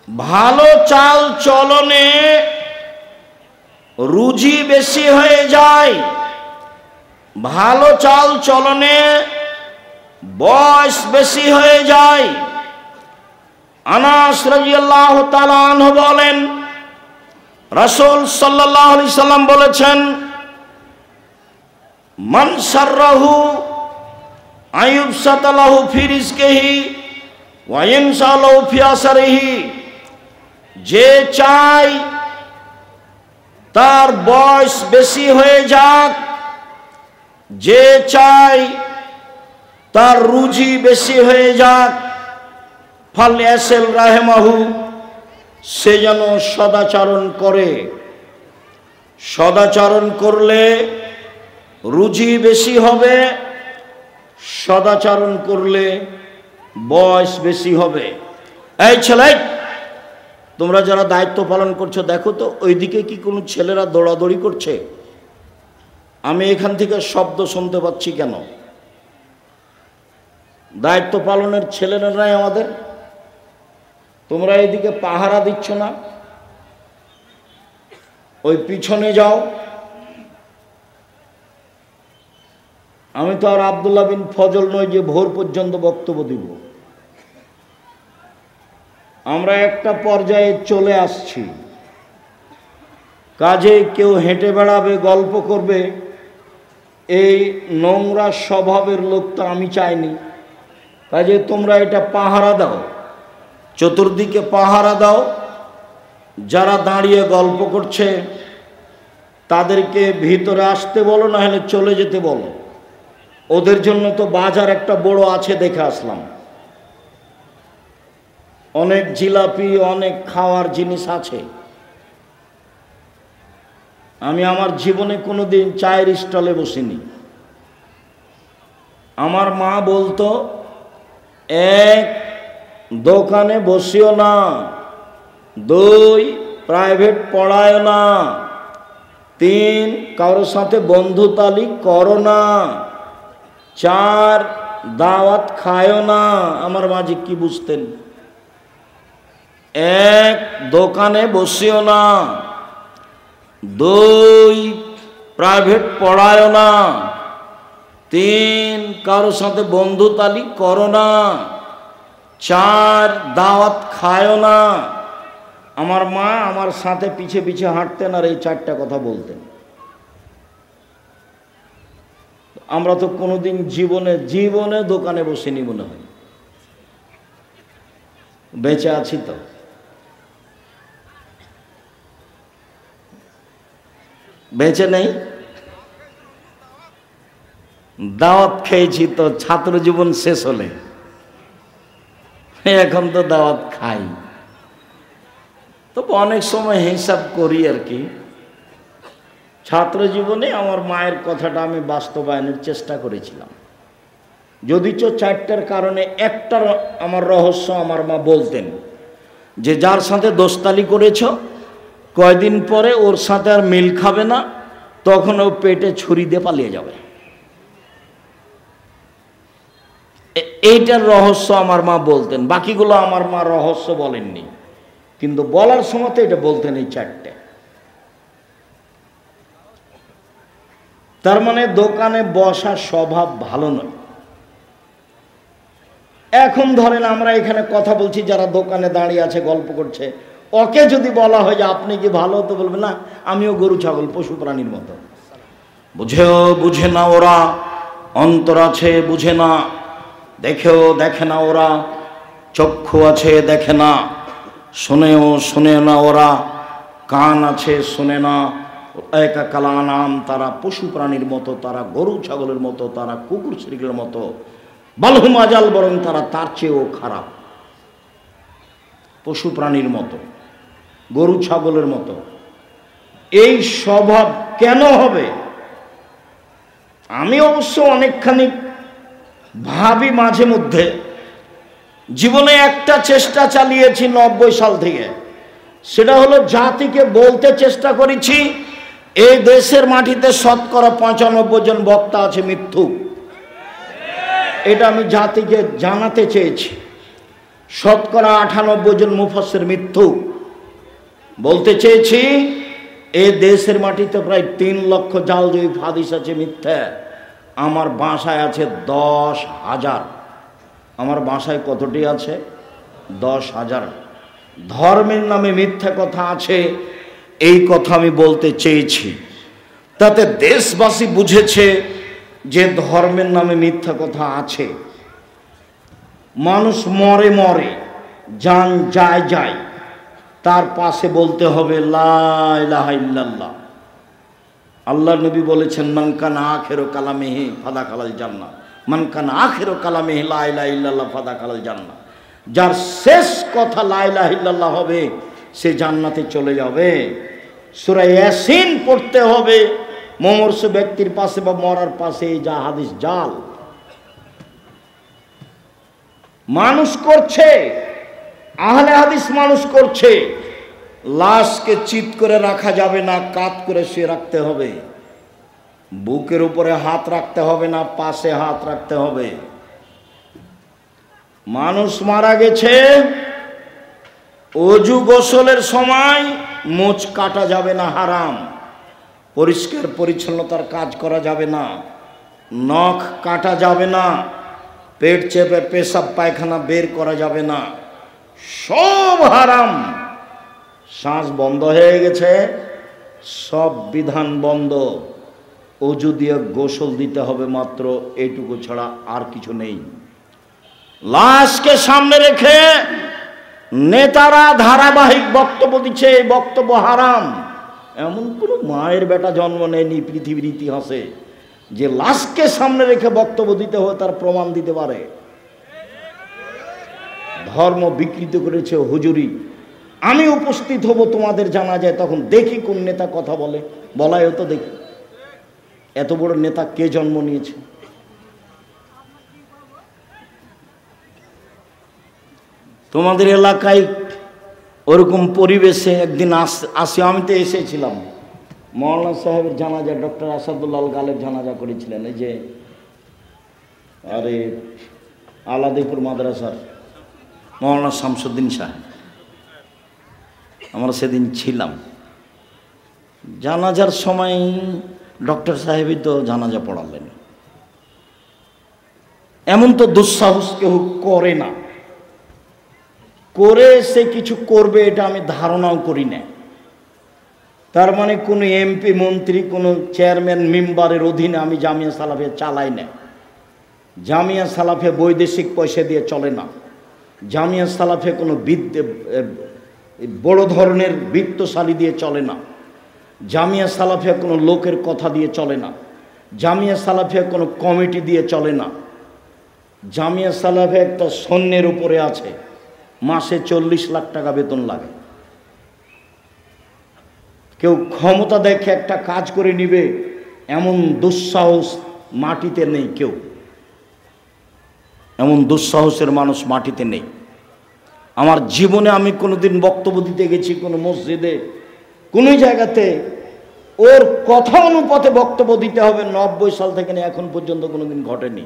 ভালো চাল চলনে রুজি বেশি হয়ে যায়, ভালো চাল চলনে বয়স বেশি হয়ে যায়। আনাস রাদিয়াল্লাহু তাআলা আনহু বলেন, রাসূল সাল্লাল্লাহু আলাইহি সাল্লাম বলেছেন, মান সাররাহু আইয়ুবসাতা লাহু ফি রিজকিহি ওয়া ইয়ানসালাহু ফি আসরিহি, যে চাই তার বয়স বেশি হয়ে যাক, যে চাই তার রুজি বেশি হয়ে যাক, ফালইয়াসিল রাহিমাহু, সে যেন সদাচরণ করে। সদাচরণ করলে রুজি বেশি হবে, সদাচরণ করলে বয়স বেশি হবে। এই ছেলে, তোমরা যারা দায়িত্ব পালন করছো দেখো তো ওইদিকে কি কোনো ছেলেরা দৌড়াদৌড়ি করছে? আমি এখান থেকে শব্দ শুনতে পাচ্ছি কেন? দায়িত্ব পালনের ছেলেরা নাই আমাদের? তোমরা এইদিকে পাহারা দিচ্ছ না? ওই পিছনে যাও। আমি তো আর আব্দুল্লাহ বিন ফজল নই যে ভোর পর্যন্ত বক্তব্য দিব। আমরা একটা পর্যায়ে চলে আসছি, কাজে কেউ হেঁটে বেড়াবে, গল্প করবে, এই নোংরা স্বভাবের লোক তো আমি চাইনি। কাজে তোমরা এটা পাহারা দাও, চতুর্দিকে পাহারা দাও। যারা দাঁড়িয়ে গল্প করছে তাদেরকে ভিতরে আসতে বলো, না হলে চলে যেতে বলো। ওদের জন্য তো বাজার একটা বড় আছে, দেখে আসলাম। অনেক জিলাপি, অনেক খাওয়ার জিনিস আছে। আমি আমার জীবনে কোনোদিন চায়ের স্টলে বসিনি। আমার মা বলতো, এক, দোকানে বসিও না, দুই, প্রাইভেট পড়ায় না, তিন, কারোর সাথে বন্ধুতালি করো না, চার, দাওয়াত খায়ও না। আমার মাঝে কি বুঝতেন? এক, দোকানে বসিও না, দুই, প্রাইভেট পড়ায় না, তিন, কারোর সাথে বন্ধুতালি করো না, চার, দাওয়াত খায়ও না। আমার মা আমার সাথে পিছে পিছে হাঁটতেন আর এই চারটা কথা বলতেন। আমরা তো কোনোদিন জীবনে দোকানে বসিনি মনে হয়। বেঁচে আছি তো। বেঁচে নেই, দাওয়াত খেয়েছি তো ছাত্র জীবন শেষ হলে, এখন তো দাওয়াত খাই। তবে অনেক সময় হিসাব করি আর কি। ছাত্র জীবনে আমার মায়ের কথাটা আমি বাস্তবায়নের চেষ্টা করেছিলাম, যদিচ চারটার কারণে একটার আমার রহস্য আমার মা বলতেন যে যার সাথে দোস্তালি করেছ কয়দিন পরে ওর সাথে আর মিল খাবে না, তখন ও পেটে ছুরি দিয়ে পালিয়ে যাবে। এইটার রহস্য আমার মা বলতেন, বাকিগুলো আমার মা রহস্য বলেননি, কিন্তু বলার সময় তো এটা বলতেন এই চারটে। তার মানে দোকানে বসার স্বভাব ভালো নয়। এখন ধরেন আমরা এখানে কথা বলছি, যারা দোকানে দাঁড়িয়ে আছে গল্প করছে, ওকে যদি বলা হয় যে আপনি কি ভালো, তো বলবে না আমিও গরু ছাগল পশু প্রাণীর মতো। বুঝে না ওরা, অন্তর আছে বুঝে না, দেখেও দেখে না ওরা, চক্ষু আছে দেখে না, শোনে না ওরা, কান আছে শোনে না। একা কালা নাম, তারা পশু প্রাণীর মতো, তারা গরু ছাগলের মতো, তারা কুকুর শ্রীগুলোর মতো, বালহুম আজাল, বরং তারা তার চেয়েও খারাপ। পশু প্রাণীর মতো, গরু ছাগলের মতো। এই স্বভাব কেন হবে? আমি অবশ্য অনেকখানি ভাবি মাঝে মধ্যে। জীবনে একটা চেষ্টা চালিয়েছি 90 সাল থেকে, সেটা হলো জাতিকে বলতে চেষ্টা করেছি এই দেশের মাটিতে শতকরা 95 জন বক্তা আছে মিথ্যুক। এটা আমি জাতিকে জানাতে চেয়েছি। শতকরা 98 জন মুফাসসির মিথ্যু। বলতে চেয়েছি এ দেশের মাটিতে প্রায় 3 লক্ষ জাল জয়ীফ হাদিস আছে মিথ্যা। আমার বাসায় আছে 10,000। আমার বাসায় কতটি আছে? 10,000। ধর্মের নামে মিথ্যা কথা আছে, এই কথা আমি বলতে চেয়েছি। তাতে দেশবাসী বুঝেছে যে ধর্মের নামে মিথ্যা কথা আছে। মানুষ মরে মরে, জান যায় যায়, তার পাশে বলতে হবে লা ইলাহা ইল্লাল্লাহ। আল্লাহ নবী বলেছেন মান কানা আখিরু কালামিহি ফাদাখালাল জান্নাহ, মান কানা আখিরু কালামিহি লা ইলাহা ইল্লাল্লাহ ফাদাখালাল জান্নাহ। যার শেষ কথা লা ইলাহা ইল্লাল্লাহ হবে সে জান্নাতে চলে যাবে। সূরা ইয়াসিন পড়তে হবে মমর্ষ ব্যক্তির পাশে বা মরার পাশে, যা হাদিস জাল। মানুষ করছে, আহলে হাদিস মানুষ করছে। লাশকে চিৎ করে রাখা যাবে না, কাত করে শুয়ে রাখতে হবে। বুকের উপরে হাত রাখতে হবে না, পাশে হাত রাখতে হবে। মানুষ মারা গেছে, অজু গোসলের সময় মোচ কাটা যাবে না, হারাম। পরিষ্কার পরিচ্ছন্নতার কাজ করা যাবে না, নখ কাটা যাবে না, পেট চেপে পেশাব পায়খানা বের করা যাবে না, সব হারাম। শ্বাস বন্ধ হয়ে গেছে, সব বিধান বন্ধ। অজু দিয়ে গোসল দিতে হবে মাত্র, এইটুকু ছাড়া আর কিছু নেই। লাশকে সামনে রেখে নেতারা ধারাবাহিক বক্তব্য দিচ্ছে, এই বক্তব্য হারাম। এমন কোনো মায়ের বেটা জন্ম নেয়নি পৃথিবীর ইতিহাসে যে লাশকে সামনে রেখে বক্তব্য দিতে হয় তার প্রমাণ দিতে পারে। ধর্ম বিকৃত করেছে হুজুরি। আমি উপস্থিত হব তোমাদের জানাজায়, তখন দেখি কোন নেতা কথা বলে, বলাই হতো দেখি এত বড় নেতা কে জন্ম নিয়েছে। তোমাদের এলাকায় ওরকম পরিবেশে একদিন আসি, আমি তো এসেছিলাম। মৌলানা সাহেবের জানাজা, ডক্টর আসাদুল্লাহ গালেব জানাজা করেছিলেন, এই যে আরে আলাদিপুর মাদ্রাসার মৌলানা শামসুদ্দিন সাহেব। আমরা সেদিন ছিলাম। জানাজার সময় ডক্টর সাহেবই তো জানাজা পড়ালেন। এমন তো দুঃসাহস কেউ করে না, করে সে কিছু করবে এটা আমি ধারণাও করি না। তার মানে কোনো এমপি মন্ত্রী, কোনো চেয়ারম্যান মেম্বারের অধীনে আমি জামিয়া সালাফিয়া চালাই না। জামিয়া সালাফিয়া বৈদেশিক পয়সা দিয়ে চলে না। জামিয়া সালাফিয়া কোনো বড় ধরনের বিত্তশালী দিয়ে চলে না। জামিয়া সালাফিয়া কোনো লোকের কথা দিয়ে চলে না। জামিয়া সালাফিয়া কোনো কমিটি দিয়ে চলে না। জামিয়া সালাফিয়া একটা সৈন্যের উপরে আছে, মাসে 40 লাখ টাকা বেতন লাগে। কেউ ক্ষমতা দেখে একটা কাজ করে নিবে এমন দুঃসাহস মাটিতে নেই। কেউ এমন দুঃসাহসের মানুষ মাটিতে নেই। আমার জীবনে আমি কোনোদিন বক্তব্য দিতে গেছি কোনো মসজিদে, কোনো জায়গাতে ওর কথা অনুপাতে বক্তব্য দিতে হবে 90 সাল থেকে নিয়ে এখন পর্যন্ত কোনোদিন ঘটেনি।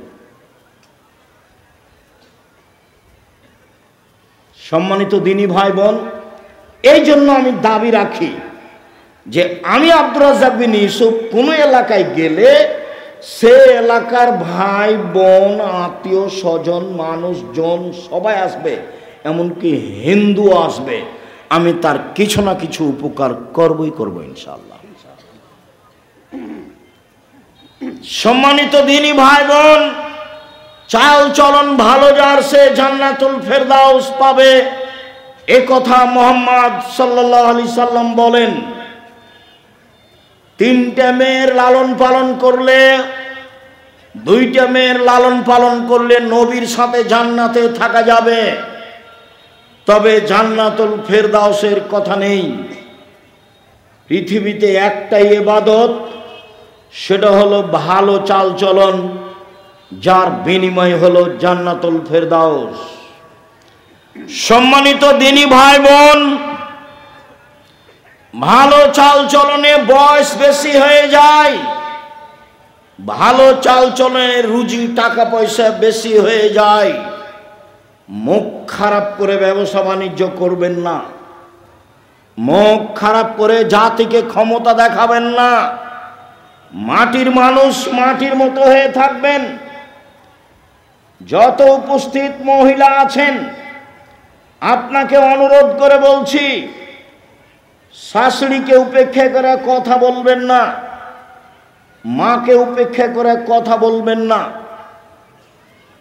সম্মানিত দিনী ভাই বোন, এই জন্য আমি দাবি রাখি যে আমি আব্দুর রাজ্জাক বিন ইউসুফ কোনো এলাকায় গেলে সে এলাকার ভাই বোন আত্মীয় স্বজন মানুষজন সবাই আসবে, এমনকি হিন্দু আসবে, আমি তার কিছু না কিছু উপকার করবই করব ইনশাআল্লাহ। সম্মানিত দিনী ভাই বোন, চাল চলন ভালো যার সে জান্নাতুল ফেরদাউস পাবে, এ কথা মুহাম্মদ সাল্লাল্লাহু আলাইহি সাল্লাম বলেন। 3টা মেয়ের লালন পালন করলে, 2টা মেয়ের লালন পালন করলে নবীর সাথে জান্নাতে থাকা যাবে, তবে জান্নাতুল ফেরদাউসের কথা নেই। পৃথিবীতে একটাই ইবাদত, সেটা হলো ভালো চাল চলন, যার বিনিময় হলো জান্নাতুল ফেরদাউস। সম্মানিত দিনী ভাই বোন, ভালো চাল চলনে বয়স বেশি হয়ে যায়, ভালো চাল চলনে রুজি টাকা পয়সা বেশি হয়ে যায়, মুখ খারাপ করে ব্যবসা বাণিজ্য করবেন না, মুখ খারাপ করে জাতিকে ক্ষমতা দেখাবেন না। মাটির মানুষ মাটির মতো হয়ে থাকবেন। যত উপস্থিত মহিলা আছেন, আপনাকে অনুরোধ করে বলছি, শাশুড়িকে উপেক্ষা করে কথা বলবেন না, মাকে উপেক্ষা করে কথা বলবেন না,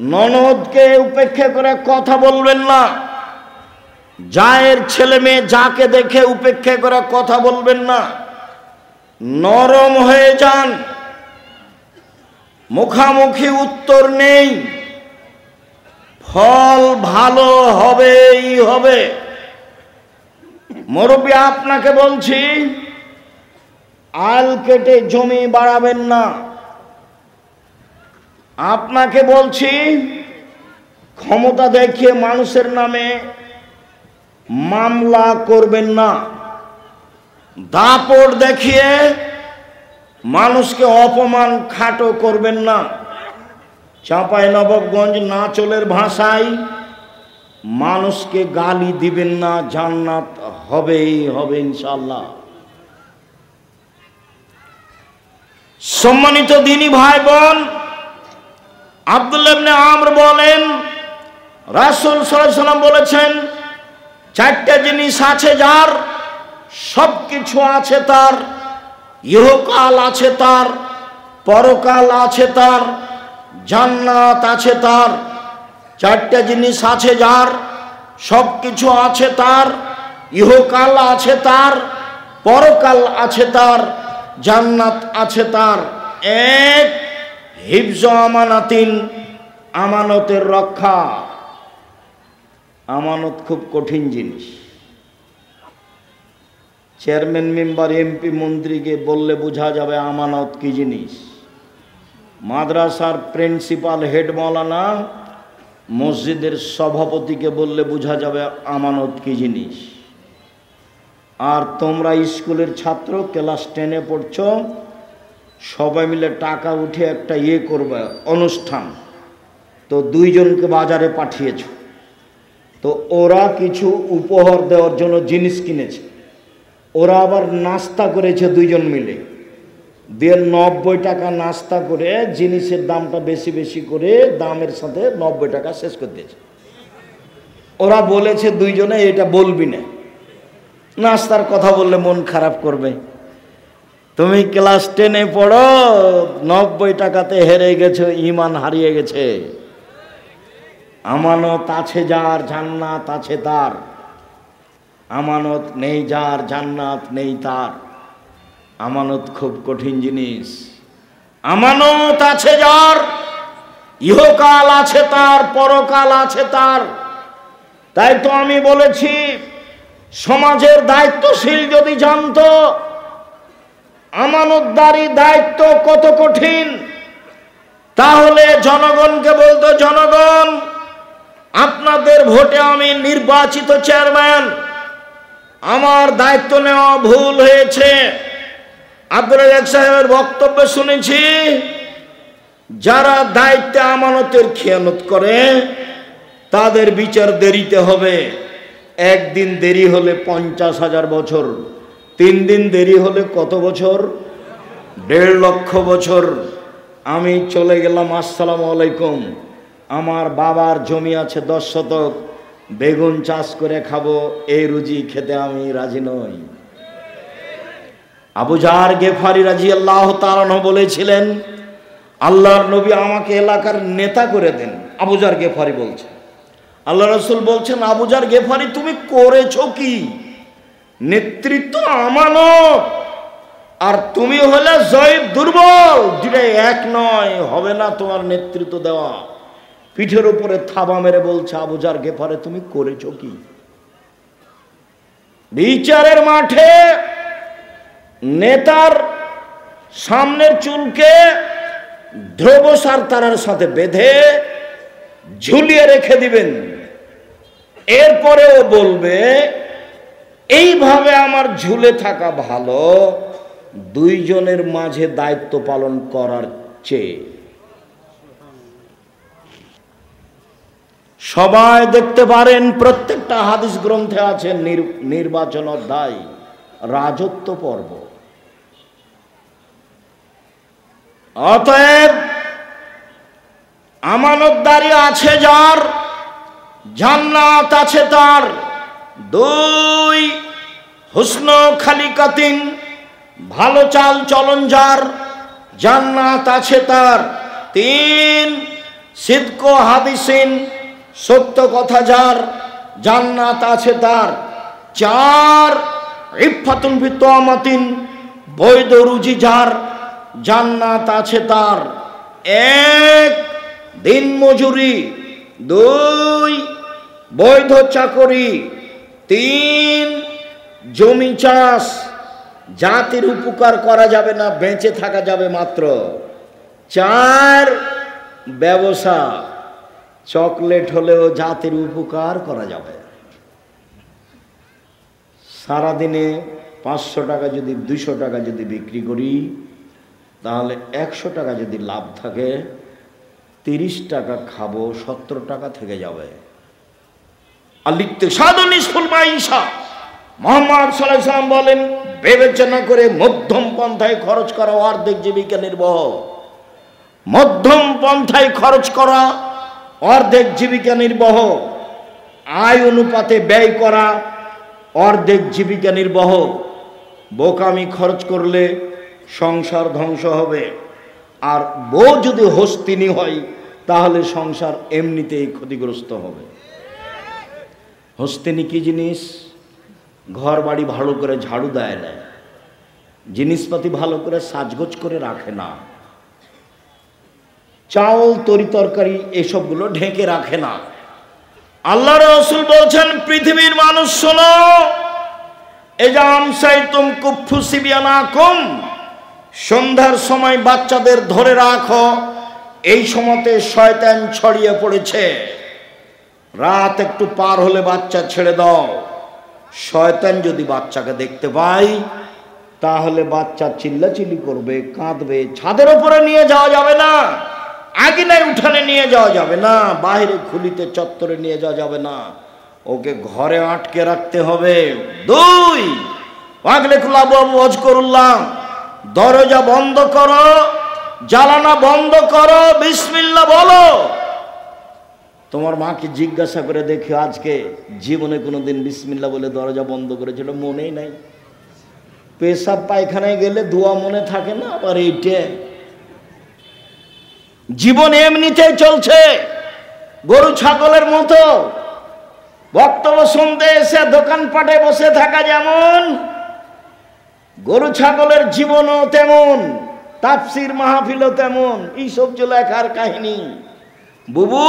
ননদকে উপেক্ষা করে কথা বলবেন না, জায়ের ছেলে মেয়ে যাকে দেখে উপেক্ষা করে কথা বলবেন না। নরম হয়ে যান, মুখামুখি উত্তর নেই, ফল ভালো হবেই হবে। মুরব্বী আপনাকে বলছি, আল কেটে জমি বাড়াবেন না। আপনাকে বলছি, ক্ষমতা দেখিয়ে মানুষের নামে মামলা করবেন না। দাপট দেখিয়ে মানুষকে অপমান খাটো করবেন না। চাঁপাইনবাবগঞ্জ নাচলের ভাষায় মানুষকে গালি দিবেন না, জান্নাত হবেই হবে ইনশাআল্লাহ। সম্মানিত দিনী ভাই বোন, আব্দুল্লাহ ইবনে আমর বলেন, রাসূল সাল্লাল্লাহু আলাইহি ওয়াসাল্লাম বলেছেন, চারটা জিনিস আছে যার, সবকিছু আছে তার, ইহকাল আছে তার, পরকাল আছে তার, জান্নাত আছে তার। চারটা জিনিস আছে যার, সবকিছু আছে তার, ইহকাল আছে তার, পরকাল আছে তার, জান্নাত আছে তার। এক, হিফজ আমানাতিন, আমানতের রক্ষা। আমানত খুব কঠিন জিনিস। চেয়ারম্যান মেম্বার এমপি মন্ত্রীকে বললে বোঝা যাবে আমানত কি জিনিস। মাদ্রাসার প্রিন্সিপাল হেড মৌলানা, মসজিদের সভাপতিকে বললে বোঝা যাবে আমানত কি জিনিস। আর তোমরা স্কুলের ছাত্র, ক্লাস 10-এ পড়ছ, সবাই মিলে টাকা উঠে একটা করবে অনুষ্ঠান, তো দুইজনকে বাজারে পাঠিয়েছ, তো ওরা কিছু উপহার দেওয়ার জন্য জিনিস কিনেছে, ওরা আবার নাস্তা করেছে দুইজন মিলে, দিয়ে 90 টাকা নাস্তা করে জিনিসের দামটা বেশি বেশি করে দামের সাথে 90 টাকা শেষ করে দিয়েছে। ওরা বলেছে দুইজনে এটা বলবি না, নাস্তার কথা বললে মন খারাপ করবে। তুমি ক্লাস 10-এ পড়ো, 90 টাকাতে হেরে গেছো, ঈমান হারিয়ে গেছে। আমানত আছে যার, জান্নাত আছে তার। আমানত নেই যার, জান্নাত নেই তার। আমানত খুব কঠিন জিনিস। আমানত আছে যার, ইহকাল আছে তার, পরকাল আছে তার। তাই তো আমি বলেছি, সমাজের দায়িত্বশীল যদি জানতো আমানতদারি দায়িত্ব কত কঠিন, তাহলে জনগণকে বলতো, জনগণ, আপনাদের ভোটে আমি নির্বাচিত চেয়ারম্যান, আমার দায়িত্ব নেওয়া ভুল হয়েছে। আব্দুল রাজ্জাক সাহেবের বক্তব্য শুনেছি, যারা দায়িত্বে আমানতের খেয়ানত করে তাদের বিচার দেরিতে হবে। একদিন দেরি হলে 50,000 বছর, 3 দিন দেরি হলে কত বছর? 1.5 লক্ষ বছর। আমি চলে গেলাম, আসসালামু আলাইকুম, আমার বাবার জমি আছে 10 শতক, বেগুন চাষ করে খাবো, এই রুজি খেতে আমি রাজি নই। আবু জার গেফারি রাদিয়াল্লাহু তাআলা আনহু বলেছিলেন, আল্লাহর নবী আমাকে এলাকার নেতা করে দেন। আবু জার গেফারি বলছে, আল্লাহ রাসূল বলছেন, আবু জার গেফারি তুমি করেছো কি? নেতৃত্ব আমানত, আর তুমি হলে জয়ীফ, দুর্বল, দুটাই এক নয়, হবে না তোমার নেতৃত্ব দেওয়া। পিঠের উপরে থাবা মেরে বলছে, আবু জার গেফারি তুমি করেছো কি? বিচারের মাঠে নেতার সামনের চুলকে ধ্রুবসার তারার সাথে বেঁধে ঝুলিয়ে রেখে দিবেন। এরপরেও বলবে, এইভাবে আমার ঝুলে থাকা ভালো দুইজনের মাঝে দায়িত্ব পালন করার চেয়ে। সবাই দেখতে পারেন, প্রত্যেকটা হাদিস গ্রন্থে আছে নির্বাচন অধ্যায়, রাজত্ব পর্ব। অতএব আমানতদারি আছে যার, জান্নাত আছে তার। 2 হুসন খালিকাতিন, ভালো চাল চলন যার, জান্নাত আছে তার। 3 সিদক হাদিসিন, সত্য কথা যার, জান্নাত আছে তার। 4 ইফাতুন ফি তুমাতিন, বৈধ রুজি যার, জান্নাত আছে তার। 1 দিন মজুরি, 2 বৈধ চাকরি, 3 জমি চাষ, জাতির উপকার করা যাবে না, বেঁচে থাকা যাবে মাত্র। 4 ব্যবসা, চকলেট হলেও জাতির উপকার করা যাবে। সারাদিনে 500 টাকা যদি 200 টাকা যদি বিক্রি করি, তাহলে 100 টাকা যদি লাভ থাকে, 30 টাকা খাবো, 70 টাকা থেকে যাবে। মুহাম্মদ সাল্লাল্লাহু আলাইহি ওয়াসাল্লাম বলেন, বিবেচনা করে মধ্যম পন্থায় খরচ করা অর্ধেক জীবিকা নির্বাহ। মধ্যম পন্থায় খরচ করা অর্ধেক জীবিকা নির্বাহ। আয় অনুপাতে ব্যয় করা অর্ধেক জীবিকা নির্বাহ। বোকামি খরচ করলে সংসার ধ্বংস হবে। আর বউ যদি হস্তিনী হয়, তাহলে সংসার এমনিতেই ক্ষতিগ্রস্ত হবে। হস্তিনী কি জিনিস? ঘর বাড়ি ভালো করে ঝাড়ু দেয় না, জিনিসপাতি ভালো করে সাজগোজ করে রাখে না, চাউল তরি তরকারি এসবগুলো ঢেকে রাখে না। আল্লাহর রাসূল বলছেন, পৃথিবীর মানুষ শোনো, এজাম সাইতুম কুফু সিবিয়ানাকুম, সন্ধ্যার সময় বাচ্চাদের ধরে রাখো, এই সময়তে শয়তান ছড়িয়ে পড়েছে। রাত একটু পার হলে বাচ্চা ছেড়ে দাও। শয়তান যদি বাচ্চাকে দেখতে পায়, তাহলে বাচ্চা চিল্লাচিল্লি করবে, কাঁদবে। ছাদের উপরে নিয়ে যাওয়া যাবে না, আঙিনায় উঠানে নিয়ে যাওয়া যাবে না, বাইরে খুলিতে চত্বরে নিয়ে যাওয়া যাবে না, ওকে ঘরে আটকে রাখতে হবে। 2 দরজা বন্ধ করো, জ্বালানা বন্ধ করো, বিসমিল্লাহ বলো। তোমার মাকে জিজ্ঞাসা করে দেখি, আজকে জীবনে কোনোদিন বিসমিল্লাহ বলে দরজা বন্ধ করেছিল? মনেই নাই। পেশাব পায়খানায় গেলে দোয়া মনে থাকে না, আবার এইটা। জীবন এমনিতেই চলছে, গরু ছাগলের মতো। বক্তব্য শুনতে এসে দোকানপাটে বসে থাকা যেমন, গরু ছাগলের জীবনও তেমন, তাফসীর মাহফিলও তেমন। এইসব যে লেখার কাহিনী। বুবু,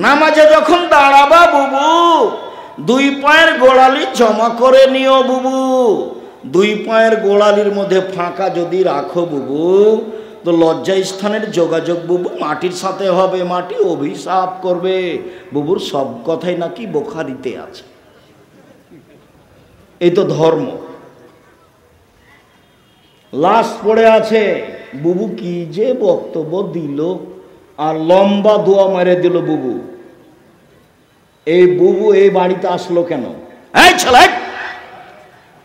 নামাজে যখন দাঁড়াবা বুবু, 2 পায়ের গোড়ালি জমা করে নিও বুবু। 2 পায়ের গোড়ালির মধ্যে ফাঁকা যদি রাখো বুবু, তো লজ্জা স্থানের যোগাযোগ বুবু মাটির সাথে হবে, মাটি অভিশাপ করবে। বুবুর সব কথাই নাকি বুখারীতে আছে। এই তো ধর্ম। লাশ পড়ে আছে, বুবু কি যে বক্তব্য দিল, আর লম্বা দোয়া মেরে দিল বুবু। এই বুবু এই বাড়িতে আসলো কেন? এই ছেলে,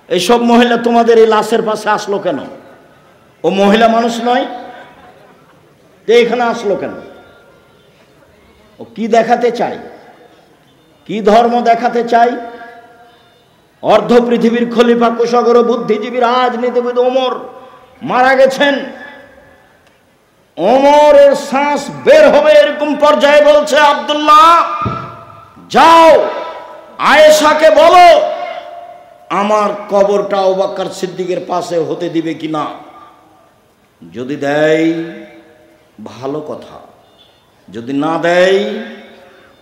এইসব মহিলা তোমাদের এই লাশের পাশে আসলো কেন? ও মহিলা মানুষ নয়? এখানে আসলো কেন? ও কি দেখাতে চাই? কি ধর্ম দেখাতে চাই? অর্ধ পৃথিবীর খলিফা, কুশাগর, বুদ্ধিজীবী, রাজনীতিবিদ ওমর মারা গেছেন। ওমরের শ্বাস বের হবে এরকম পর্যায়ে বলছে, আব্দুল্লাহ যাও আয়েশাকে বলো আমার কবরটা আবু বকর সিদ্দিকের পাশে হতে দিবে কিনা। যদি দেয় ভালো কথা, যদি না দেয়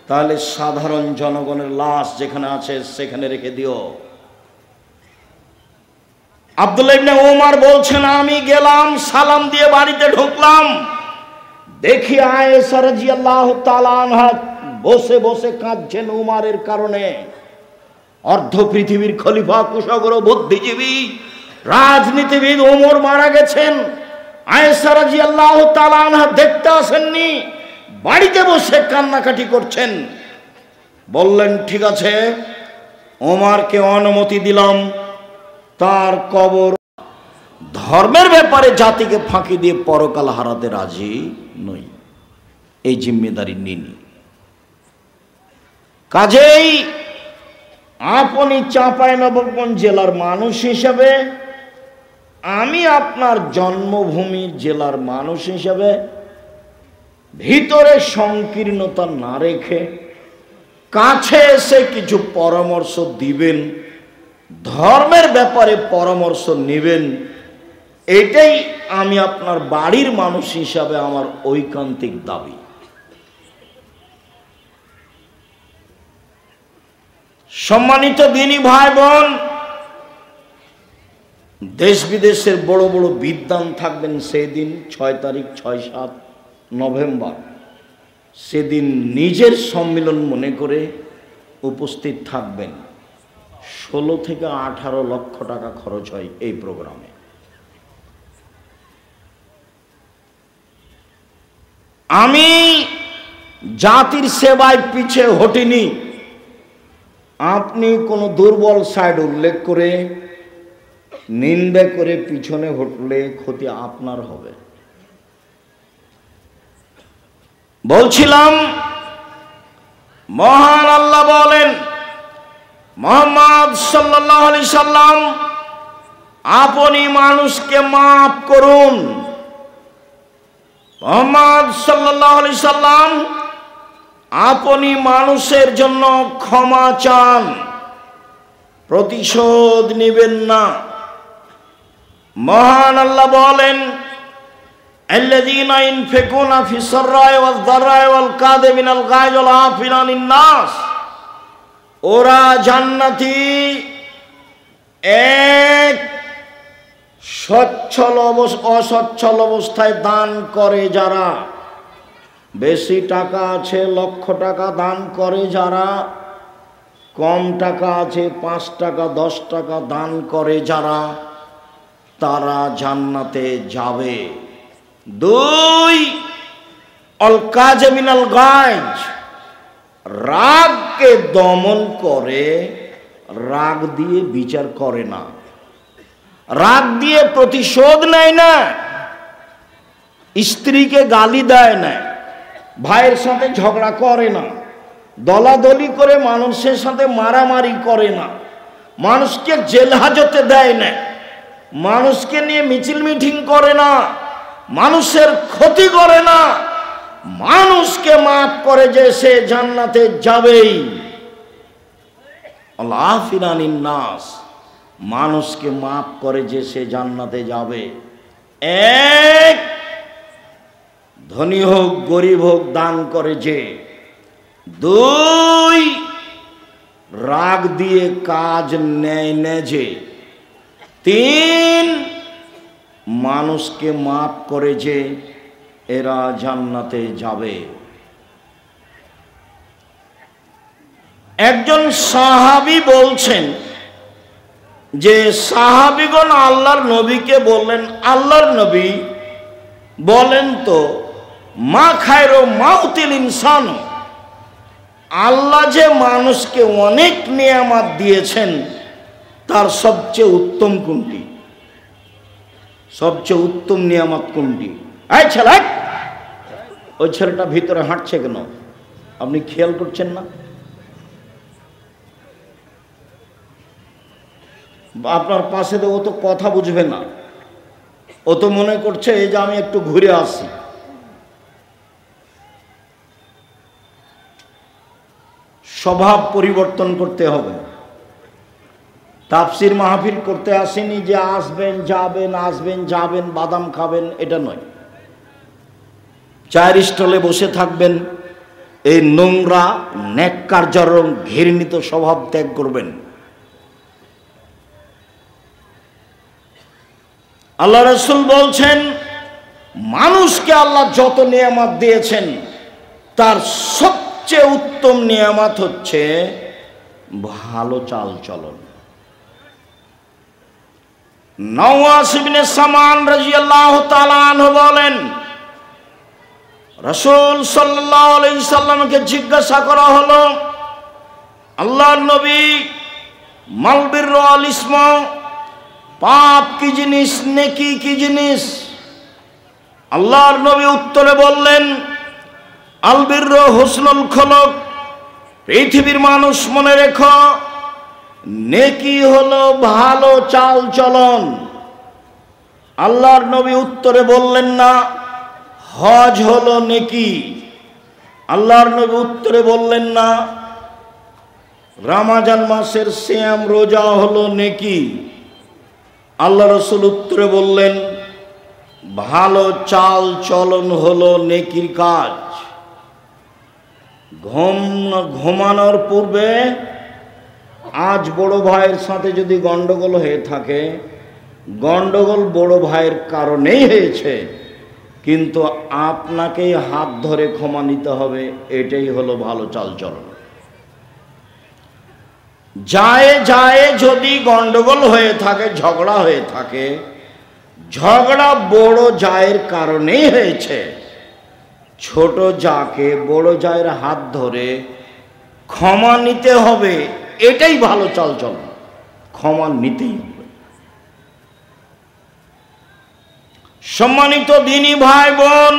তাহলে সাধারণ জনগণের লাশ যেখানে আছে সেখানে রেখে দিও। আব্দুল্লাহ ইবনে ওমর বলছেন, আমি গেলাম, সালাম দিয়ে বাড়িতে ঢুকলাম, দেখি আয়েশা রাদিয়াল্লাহু তাআলা আনহা বসে বসে কাঁদছেন উমারের কারণে। অর্ধ পৃথিবীর খলিফা, কুশাগর, বুদ্ধিজীবী, রাজনীতিবিদ ওমর মারা গেছেন। আয়েশা রাদিয়াল্লাহু তাআলা আনহা দেখতে আসেননি, বাড়িতে বসে কান্নাকাটি করছেন। বললেন ঠিক আছে, ওমরকে অনুমতি দিলাম, তার কবর। ধর্মের ব্যাপারে জাতিকে ফাঁকি দিয়ে পরকাল হারাতে রাজি নই, এই জিম্মেদারি নিনি। কাজেই আপনি চাঁপাইনবাবগঞ্জ জেলার মানুষ হিসেবে, আমি আপনার জন্মভূমির জেলার মানুষ হিসেবে ভিতরে সংকীর্ণতা না রেখে কাছে এসে কিছু পরামর্শ দিবেন, ধর্মের ব্যাপারে পরামর্শ নেবেন, এটাই আমি আপনার বাড়ির মানুষ হিসাবে আমার ঐকান্তিক দাবি। সম্মানিত দিনী ভাই বোন, দেশ বিদেশের বড় বড় বিদ্বান থাকবেন সেদিন 6 তারিখ 6-7 নভেম্বর। সেদিন নিজের সম্মেলন মনে করে উপস্থিত থাকবেন। 16 থেকে 18 লক্ষ টাকা খরচ হয় এই প্রোগ্রামে। আমি জাতির সেবায় পিছে হটিনি। আপনি কোনো দুর্বল সাইড উল্লেখ করে নিন্দা করে পিছনে হটলে ক্ষতি আপনার হবে। বলছিলাম, মহান আল্লাহ বলেন, মুহাম্মদ সাল্লাল্লাহু আলাইহি সাল্লাম, আপনি মানুষকে মাফ করুন। মুহাম্মদ সাল্লাল্লাহু আলাইহি সাল্লাম, আপনি মানুষের জন্য ক্ষমা চান, প্রতিশোধ নেবেন না। মহান আল্লাহ বলেন, আল্লাযীনা ইনফিকুনা ফিস সাররাই ওয়াজ দাররাই ওয়াল কাযিমিনাল গায়জ ওয়াল আফিনা আনিন নাস, ওরা জান্নাতি এক সচ্ছল অসচ্ছল অবস্থায় দান করে যারা, বেশি টাকা আছে লক্ষ টাকা দান করে যারা, কম টাকা আছে 5 টাকা 10 টাকা দান করে যারা, তারা জান্নাতে যাবে। 2, অল কাযিমিনাল গায়জ, রাগকে দমন করে, রাগ দিয়ে বিচার করে না, রাগ দিয়ে প্রতিশোধ নেয় না, স্ত্রীকে গালি দেয় না, ভাইয়ের সাথে ঝগড়া করে না, দলাদলি করে মানুষের সাথে মারামারি করে না, মানুষকে জেল হাজতে দেয় না, মানুষকে নিয়ে মিছিল মিটিং করে না, মানুষের ক্ষতি করে না, মানুষকে মাফ করে যে সে জান্নাতে যাবেই। আল্লাহ ফিরানিন নাস, মানুষকে মাফ করে যে সে জান্নাতে যাবে। 1, ধনী হোক গরিব হোক দান করে যে। 2, রাগ দিয়ে কাজ নেয় না যে। 3, মানুষকে মাফ করে যে, এরা জান্নাতে যাবে। একজন সাহাবী বলছেন যে সাহাবীগণ আল্লাহর নবীকে বললেন, আল্লাহর নবী বলেন তো, মা খায়রু মাউতিল ইনসান, আল্লাহ যে মানুষকে অনেক নিয়ামত দিয়েছেন তার সবচেয়ে উত্তম কোনটি? সবচেয়ে উত্তম নিয়ামত কোনটি? এই ছেলে, ওই ছেলেটা ভিতরে হাঁটছে কেন? আপনি খেয়াল করছেন না? আপনার পাশে তো ও তো কথা বুঝবে না, ও তো মনে করছে এই যে আমি একটু ঘুরে আসি। স্বভাব পরিবর্তন করতে হবে। তাফসির মাহফিল করতে আসেনি যে আসবেন যাবেন আসবেন যাবেন বাদাম খাবেন, এটা নয়। চায়ের স্টলে বসে থাকবেন, এই নোংরা ন্যাক্কারজনক ঘৃণিত স্বভাব ত্যাগ করবেন। আল্লাহ রাসূল বলছেন, মানুষকে আল্লাহ যত নিয়ামত দিয়েছেন তার সবচেয়ে উত্তম নিয়ামত হচ্ছে ভালো চাল চলন। নওয়াস ইবনে সামান রাদিয়াল্লাহু তাআলা আনহু বলেন, রাসূল সাল্লাল্লাহু আলাইহি সাল্লামকে জিজ্ঞাসা করা হলো, আল্লাহর নবী, মাল বিররু ওয়াল ইসম, পাপ কি জিনিস, নেকি কি জিনিস? আল্লাহর নবী উত্তরে বললেন, আল বিররু হুসনুল খুলুক, পৃথিবীর মানুষ মনে রেখো, নেকি হলো ভালো চাল চলন। আল্লাহর নবী উত্তরে বললেন না হজ হলো নেকি। আল্লাহর নবী উত্তরে বললেন না রমজান মাসের সিয়াম রোজা হলো নেকি। আল্লাহ রাসূল উত্তরে বললেন ভালো চাল চলন হলো নেকির কাজ। ঘুমানোর পূর্বে আজ বড় ভাইয়ের সাথে যদি গন্ডগোল হয়ে থাকে, গন্ডগোল বড় ভাইয়ের কারণেই হয়েছে, কিন্তু আপনাকেই হাত ধরে ক্ষমা নিতে হবে, এটাই হলো ভালো চালচলন। যায় যায় যদি গন্ডগোল হয়ে থাকে, ঝগড়া হয়ে থাকে, ঝগড়া বড় জায়ের কারণেই হয়েছে, ছোট জাকে বড় জায়ের হাত ধরে ক্ষমা নিতে হবে, এটাই ভালো চালচলন। ক্ষমা নিতেই হবে। সম্মানিত দিনী ভাই বোন,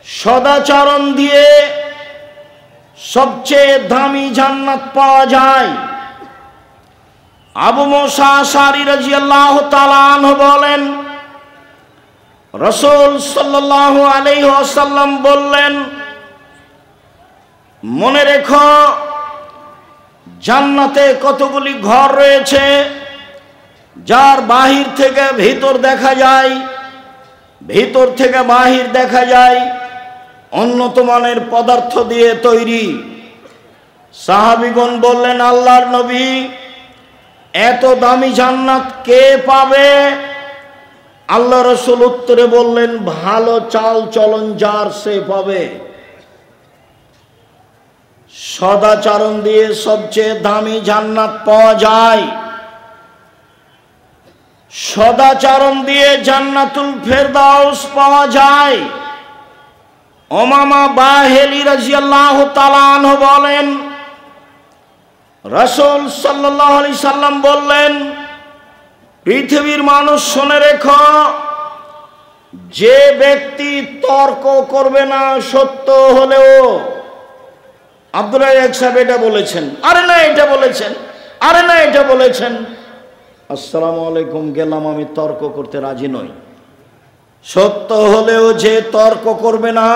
সদাচরণ দিয়ে সবচেয়ে দামি জান্নাত পাওয়া যায়। আবু মুসা আশআরী রাদিয়াল্লাহু তাআলা আনহু বলেন, রাসূল সাল্লাল্লাহু আলাইহি ওয়াসাল্লাম বললেন, মনে রেখো জান্নাতে কতগুলি ঘর রয়েছে, যার বাহির থেকে ভিতর দেখা যায়, ভিতর থেকে বাহির দেখা যায়, উন্নত মানের পদার্থ দিয়ে তৈরি। সাহাবীগণ বললেন, আল্লাহর নবী, এত দামি জান্নাত কে পাবে? আল্লাহ রাসূল উত্তরে বললেন, ভালো চাল চলন যার সে পাবে। সদাচরণ দিয়ে সবচেয়ে দামি জান্নাত পাওয়া যায়। সদাচরণ দিয়ে জান্নাতুল ফেরদাউস পাওয়া যায়। উমামা বাহিলি রাদিয়াল্লাহু তাআলা আনহু বলেন, রাসূল সাল্লাল্লাহু আলাইহি সাল্লাম বললেন, পৃথিবীর মানুষ শুনে রেখো, যে ব্যক্তি তর্ক করবে না সত্য হলেও, আব্দুল্লাহ এক সাহেব এটা বলেছেন, আরে না এটা বলেছেন, আরে না এটা বলেছেন, আসসালামু আলাইকুম, গেলাম, আমি তর্ক করতে রাজি নই। সত্য হলেও যে তর্ক করবে না,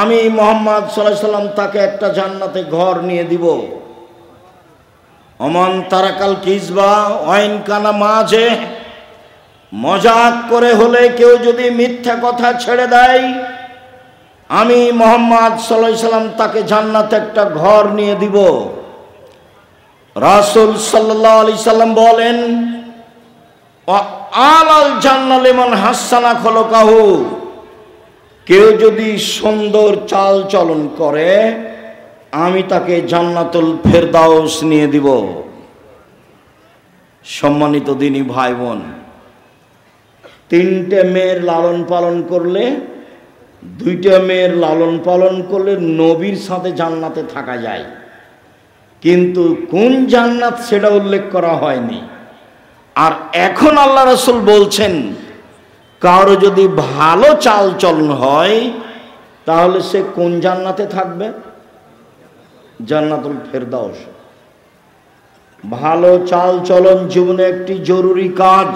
আমি মুহাম্মদ সাল্লাল্লাহু আলাইহি সাল্লাম তাকে একটা জান্নাতে ঘর নিয়ে দিব। ওমান তারাকাল কিজবা ওয়াইন কানা মাঝে, মজাক করে হলে কেউ যদি মিথ্যা কথা ছেড়ে দেয়, আমি মুহাম্মদ সাল্লাল্লাহু আলাইহি সাল্লাম তাকে জান্নাতে একটা ঘর নিয়ে দিব। রাসূল সাল্লাল্লাহু আলাইহি সাল্লাম বলেন, আলাল জান্নাত লিমান হাসানা খলকাহু, কেউ যদি সুন্দর চাল চলন করে, আমি তাকে জান্নাতুল ফেরদাউস নিয়ে দিব। সম্মানিত দিনী ভাই বোন, তিনটে মেয়ের লালন পালন করলে, দুইটা মেয়ের লালন পালন করলে নবীর সাথে জান্নাতে থাকা যায়, কিন্তু কোন জান্নাত সেটা উল্লেখ করা হয়নি। আর এখন আল্লাহ রাসূল বলছেন, কারো যদি ভালো চাল চলন হয়, তাহলে সে কোন জান্নাতে থাকবে? জান্নাতুল ফেরদাউস। ভালো চাল চলন জীবনে একটি জরুরি কাজ।